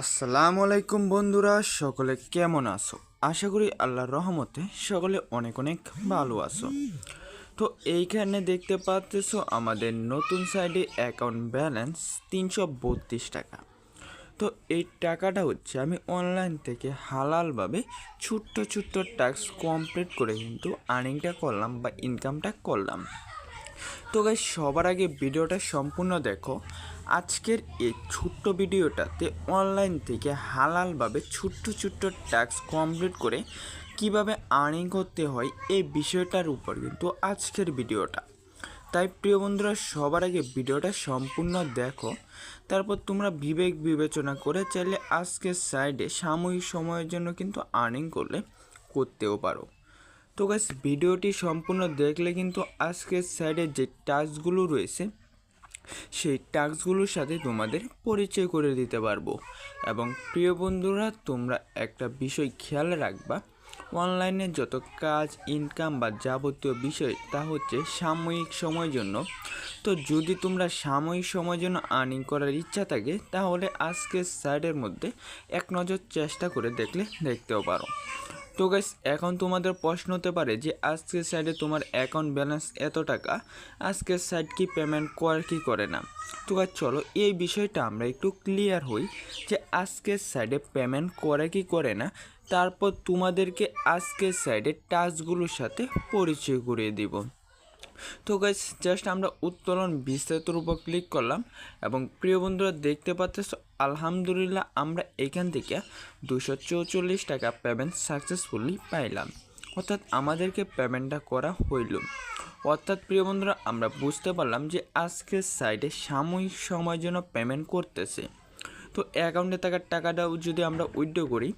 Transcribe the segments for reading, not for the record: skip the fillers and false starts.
আসসালামু আলাইকুম বন্ধুরা, সকলে কেমন আছো? আশা করি আল্লাহর রহমতে সকলে অনেক অনেক ভালো আছো। তো এইখানে দেখতে পাচ্ছো আমাদের নতুন সাইডে অ্যাকাউন্ট ব্যালেন্স 332 টাকা। তো এই টাকাটা হচ্ছে আমি অনলাইন থেকে হালালভাবে ছোট্ট ছোট্ট টাস্ক কমপ্লিট করে কিন্তু আর্নিংটা করলাম বা ইনকামটা করলাম। তো গাইস, সবার আগে ভিডিওটা সম্পূর্ণ দেখো। আজকের এই ছোট্ট ভিডিওটাতে অনলাইন থেকে হালালভাবে ছোট্ট ছোট্ট টাস্ক কমপ্লিট করে কিভাবে আর্নিং করতে হয় এই বিষয়টার উপর কিন্তু আজকের ভিডিওটা। তাই প্রিয় বন্ধুরা, সবার আগে ভিডিওটা সম্পূর্ণ দেখো, তারপর তোমরা বিবেক বিবেচনা করে চাইলে আজকের সাইডে সাময়িক সময়ের জন্য কিন্তু আর্নিং করতেও পারো। তো গাইস, ভিডিওটি সম্পূর্ণ দেখলে কিন্তু আজকের সাইডে যে টাস্কগুলো রয়েছে সেই টাস্কগুলোর সাথে তোমাদের পরিচয় করে দিতে পারবো। এবং প্রিয় বন্ধুরা, তোমরা একটা বিষয় খেয়াল রাখবা, অনলাইনে যত কাজ, ইনকাম বা যাবতীয় বিষয় তা হচ্ছে সাময়িক সময়ের জন্য। তো যদি তোমরা সাময়িক সময়ের জন্য আর্নিং করার ইচ্ছা থাকে তাহলে আজকের সাইডের মধ্যে এক নজর চেষ্টা করে দেখতেও পারো। তো গাইস, এখন তোমাদের প্রশ্ন হতে পারে যে আজকের সাইডে তোমার অ্যাকাউন্ট ব্যালেন্স এত টাকা, আজকের সাইড কি পেমেন্ট করে কি করে না। তো গাইস, চলো এই বিষয়টা আমরা একটু ক্লিয়ার হই যে আজকের সাইডে পেমেন্ট করে কি করে না, তারপর তোমাদেরকে আজকের সাইডে টাস্কগুলোর সাথে পরিচয় করিয়ে দিব। তো গাইস, জাস্ট আমরা উত্তোলন বিস্তারিতর উপর ক্লিক করলাম এবং প্রিয় বন্ধুরা দেখতে পাচ্ছ, আলহামদুলিল্লাহ আমরা এখান থেকে 244 টাকা পেমেন্ট সাকসেসফুলি পাইলাম, অর্থাৎ আমাদেরকে পেমেন্টটা করা হইল। অর্থাৎ প্রিয় বন্ধুরা, আমরা বুঝতে পারলাম যে আজকের সাইডে সাময়িক সময়ের জন্য পেমেন্ট করতেছে। তো অ্যাকাউন্টে থাকার টাকাটাও যদি আমরা উইথড্র করি,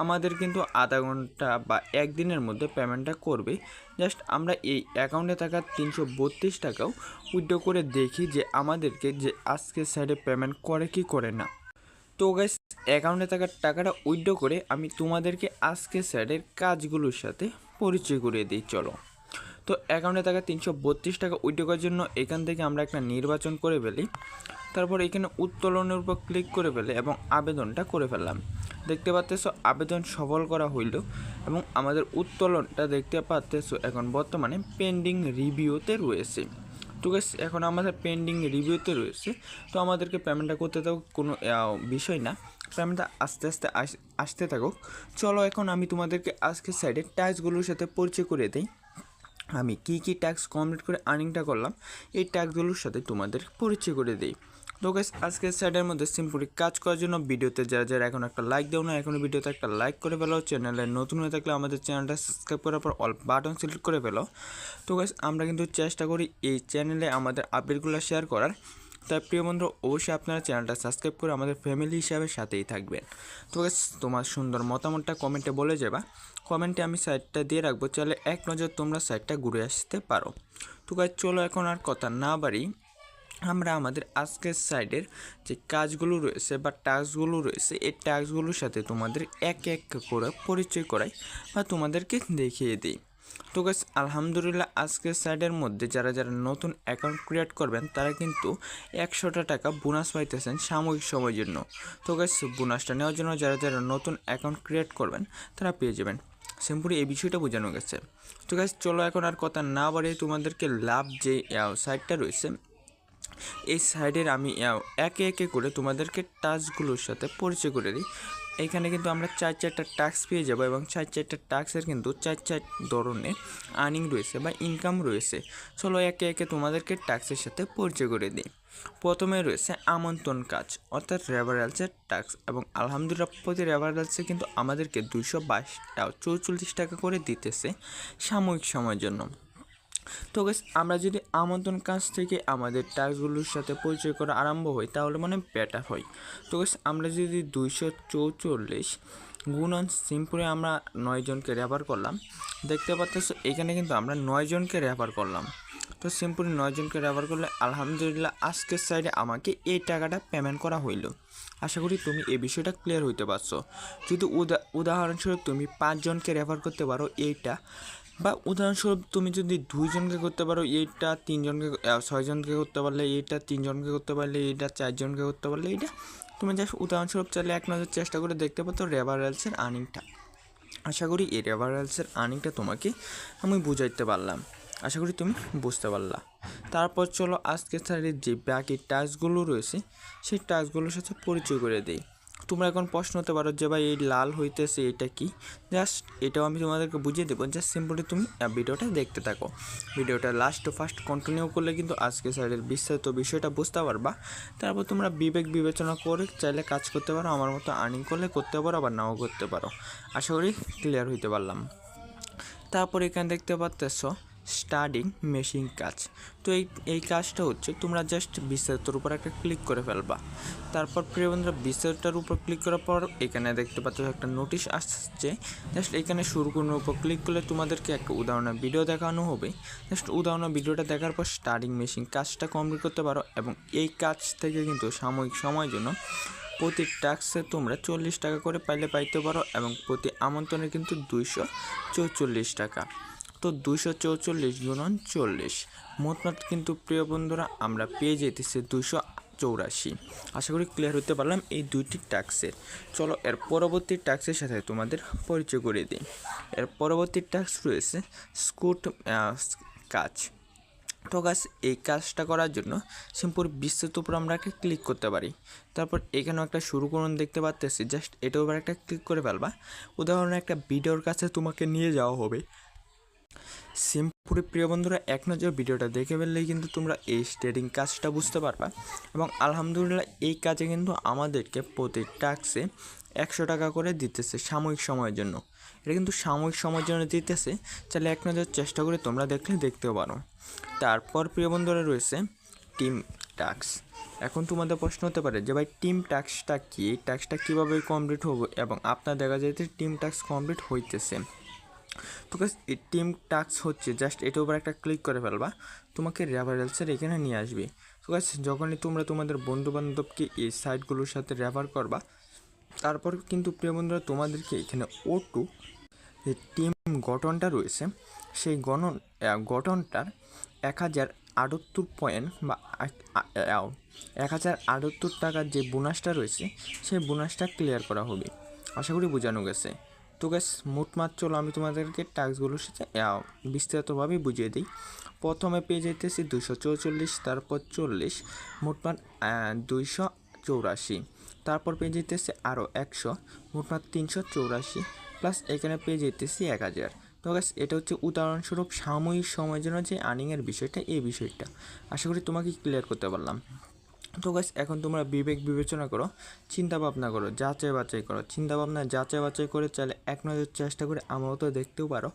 আমাদের কিন্তু আধা ঘন্টা বা একদিনের মধ্যে পেমেন্টটা করবে। জাস্ট আমরা এই অ্যাকাউন্টে থাকা 332 টাকাও উইথড্র করে দেখি যে আমাদেরকে যে আজকের সাইডে পেমেন্ট করে কি করে না। তো গাইস, অ্যাকাউন্টে থাকার টাকাটা উইথড্র করে আমি তোমাদেরকে আজকের সাইডের কাজগুলোর সাথে পরিচয় করিয়ে দিই, চলো। তো অ্যাকাউন্টে থাকা 332 টাকা উইথড্র করার জন্য এখান থেকে আমরা একটা নির্বাচন করে ফেলি, তারপর এখানে উত্তোলনের উপর ক্লিক করে ফেলে এবং আবেদনটা করে ফেললাম। দেখতে পাচ্ছ আবেদন সফল করা হইল এবং আমাদের উত্তোলনটা দেখতে পাচ্ছ এখন বর্তমানে পেন্ডিং রিভিউতে রয়েছে। তো গাইস, এখন আমাদের পেন্ডিং রিভিউতে রয়েছে, তো আমাদেরকে পেমেন্টটা করতে থাকুক, কোনো বিষয় না, পেমেন্টটা আস্তে আস্তে আসতে থাকুক। চলো, এখন আমি তোমাদেরকে আজকের সাইডে টাস্কগুলোর সাথে পরিচয় করে দিই। আমি কি টাস্ক কমপ্লিট করে আর্নিংটা করলাম এই টাস্কগুলোর সাথে তোমাদের পরিচয় করে দিই। তো গাইস, আজকের সাইডের মধ্যে সিম্পলি কাজ করার জন্য ভিডিওতে যারা যারা এখন একটা লাইক দাও না, এখন ভিডিওতে একটা লাইক করে ফেলো। চ্যানেলে নতুন হয়ে থাকলে আমাদের চ্যানেলটা সাবস্ক্রাইব করার পর অল বাটন সিলেক্ট করে ফেলো। তো গাইস, আমরা কিন্তু চেষ্টা করি এই চ্যানেলে আমাদের আপডেটগুলো শেয়ার করার। তাই প্রিয় বন্ধু, অবশ্যই আপনারা চ্যানেলটা সাবস্ক্রাইব করে আমাদের ফ্যামিলি হিসাবে সাথেই থাকবেন। তো গাইস, তোমার সুন্দর মতামতটা কমেন্টে বলে যাবা, কমেন্টে আমি সাইটটা দিয়ে রাখবো, চাইলে এক নজর তোমরা সাইটটা ঘুরে আসতে পারো। তো গাইস, চলো এখন আর কথা না বাড়ি, আমরা আমাদের আজকের সাইডের যে কাজগুলো রয়েছে বা টাস্কগুলো রয়েছে এই টাস্কগুলোর সাথে তোমাদের এক এক করে পরিচয় করাই বা তোমাদেরকে দেখিয়ে দিই। তো গাইস, আলহামদুলিল্লাহ আজকের সাইডের মধ্যে যারা যারা নতুন অ্যাকাউন্ট ক্রিয়েট করবেন তারা কিন্তু 100টা টাকা বোনাস পাইতেছেন সাময়িক সময়ের জন্য। তো গাইস, বোনাসটা নেওয়ার জন্য যারা যারা নতুন অ্যাকাউন্ট ক্রিয়েট করবেন তারা পেয়ে যাবেন। সিম্পলি এই বিষয়টা বোঝানো গেছে। তো গাইস, চলো এখন আর কথা না বাড়িয়ে তোমাদেরকে লাভ যে সাইটটা রয়েছে এই সাইডের আমি একে একে করে তোমাদেরকে টাস্কগুলোর সাথে পরিচয় করে দিই। এইখানে কিন্তু আমরা 4টা টাস্ক পেয়ে যাবো এবং 4টা টাস্কের কিন্তু 4 ধরনের আর্নিং রয়েছে বা ইনকাম রয়েছে। চলো একে একে তোমাদেরকে টাস্কের সাথে পরিচয় করে দিই। প্রথমে রয়েছে আমন্ত্রণ কাজ, অর্থাৎ রেফারেলসের টাস্ক, এবং আলহামদুলিল্লাহ প্রতি রেফারেলসে কিন্তু আমাদেরকে 244 টাকা করে দিতেছে সাময়িক সময়ের জন্য। তো গাইস, আমরা যদি আমন্ত্রণ কাজ থেকে আমাদের টাস্কগুলোর সাথে পরিচয় করা আরম্ভ হয় তাহলে মানে বেটার হয়। তো গাইস, আমরা যদি 244 গুণন সিম্পলি আমরা 9 জনকে রেফার করলাম, দেখতে পাচ্ছ এখানে কিন্তু আমরা 9 জনকে রেফার করলাম। তো সিম্পলি 9 জনকে রেফার করলে আলহামদুলিল্লাহ আজকের সাইডে আমাকে এই টাকাটা পেমেন্ট করা হইল। আশা করি তুমি এই বিষয়টা ক্লিয়ার হইতে পারছো। যদি উদাহরণস্বরূপ তুমি 5 জনকে রেফার করতে পারো এইটা, বা উদাহরণস্বরূপ তুমি যদি 2 জনকে করতে পারো এইটা, 3 জনকে 6 জনকে করতে পারলে এইটা, 3 জনকে করতে পারলে এইটা, 4 জনকে করতে পারলে এইটা, তুমি জাস্ট উদাহরণস্বরূপ চাইলে এক নজর চেষ্টা করে দেখতে পাতো রেফারেন্সের আর্নিংটা। আশা করি এই রেফারেন্সের আর্নিংটা তোমাকে আমি বুঝাইতে পারলাম, আশা করি তুমি বুঝতে পারলা। তারপর চলো আজকের স্যারের যে বাকি টাস্কগুলো রয়েছে সেই টাস্কগুলোর সাথে পরিচয় করে দিই। তোমরা এখন প্রশ্ন হতে পারো যে ভাই এই লাল হইতেছে এটা কি, জাস্ট এটাও আমি তোমাদেরকে বুঝিয়ে দেবো। জাস্ট সিম্পলি তুমি ভিডিওটা দেখতে থাকো, ভিডিওটা লাস্ট টু ফার্স্ট কন্টিনিউ করলে কিন্তু আজকে স্যারের বিস্তারিত বিষয়টা বুঝতে পারবা। তারপর তোমরা বিবেক বিবেচনা করে চাইলে কাজ করতে পারো, আমার মতো আর্নিং করলে করতে পারো, আবার নাও করতে পারো। আশা করি ক্লিয়ার হইতে পারলাম। তারপর এখানে দেখতে পাচ্ছ স্টার্টিং মেশিন কাজ। তো এই কাজটা হচ্ছে তোমরা জাস্ট বিস্তারিতর উপর একটা ক্লিক করে ফেলবা। তারপর প্রিয় বন্ধুরা বিস্তারিতটার উপর ক্লিক করার পর এখানে দেখতে পাচ্ছ একটা নোটিশ আসছে। জাস্ট এখানে শুরু করার উপর ক্লিক করলে তোমাদেরকে একটা উদাহরণের ভিডিও দেখানো হবে। জাস্ট উদাহরণের ভিডিওটা দেখার পর স্টার্টিং মেশিন কাজটা কমপ্লিট করতে পারো, এবং এই কাজ থেকে কিন্তু সাময়িক সময়ের জন্য প্রতি টাস্কে তোমরা 40 টাকা করে পাইতে পারো, এবং প্রতি আমন্ত্রণে কিন্তু 244 টাকা। তো 244 গুণন 40 মোটমাট কিন্তু প্রিয় বন্ধুরা আমরা পেয়ে যেতেছি 284। আশা করি ক্লিয়ার হতে পারলাম এই দুইটি টাস্কের। চলো এর পরবর্তী টাস্কের সাথে তোমাদের পরিচয় করে দিই। এর পরবর্তী টাস্ক রয়েছে স্কুট কাজ। তো গাছ এই কাজটা করার জন্য সিম্পল বিস্তারিত উপর আমরা একটা ক্লিক করতে পারি। তারপর এখানেও একটা শুরু করুন দেখতে পাচ্ছি, জাস্ট এটার উপর একটা ক্লিক করে ফেলবা। উদাহরণে একটা ভিডিওর কাছে তোমাকে নিয়ে যাওয়া হবে। সিম্পলি প্রিয় বন্ধুরা এক নজর ভিডিওটা দেখে ফেললেই কিন্তু তোমরা এই ট্রেডিং কাজটা বুঝতে পারবা। এবং আলহামদুলিল্লাহ এই কাজে কিন্তু আমাদেরকে প্রতি টাস্কে 100 টাকা করে দিতেছে সাময়িক সময়ের জন্য। এটা কিন্তু সাময়িক সময়ের জন্য দিতেছে, চাইলে এক নজর চেষ্টা করে তোমরা দেখতেও পারো। তারপর প্রিয় বন্ধুরা রয়েছে টিম টাস্ক। এখন তোমাদের প্রশ্ন হতে পারে যে ভাই টিম টাস্কটা কি, এই টাস্কটা কীভাবে কমপ্লিট হবে, এবং আপনার দেখা যায় যে টিম টাস্ক কমপ্লিট হইতেছে। তো গাইস এই টিম টাস্ক হচ্ছে জাস্ট এটার উপর একটা ক্লিক করে ফেলবা, তোমাকে রেফারেন্সের এখানে নিয়ে আসবে। তো গাইস যখনই তোমরা তোমাদের বন্ধুবান্ধবকে এই সাইটগুলোর সাথে রেফার করবা, তারপর কিন্তু প্রিয় বন্ধুরা তোমাদেরকে এখানে O2 যে টিম গঠনটা রয়েছে সেই গঠনটার 1078 পয়েন্ট বা 1078 টাকার যে বোনাসটা রয়েছে সেই বোনাসটা ক্লিয়ার করা হবে। আশা করি বোঝানো গেছে। তো গ্যাস মোটমাট চলো আমি তোমাদেরকে টাস্কগুলোর সাথে বিস্তারিতভাবে বুঝিয়ে দিই। প্রথমে পেয়ে যেতেছি 244, তারপর 40, মোটমাট 284। তারপর পেয়ে যেতেছি আরও 100, মোটমাট 384, প্লাস এখানে পেয়ে যেতেছি 1000। তো গ্যাস এটা হচ্ছে উদাহরণস্বরূপ সাময়িক সময়ের জন্য যে আর্নিংয়ের বিষয়টা, এই বিষয়টা আশা করি তোমাকে ক্লিয়ার করতে পারলাম। তো গাইস এখন তোমরা বিবেক বিবেচনা করো, চিন্তা ভাবনা করো, যাচাই বাছাই করো। চিন্তা ভাবনা যাচাই বাছাই করে চাইলে এক নজর চেষ্টা করে আমার মতো দেখতেও পারো,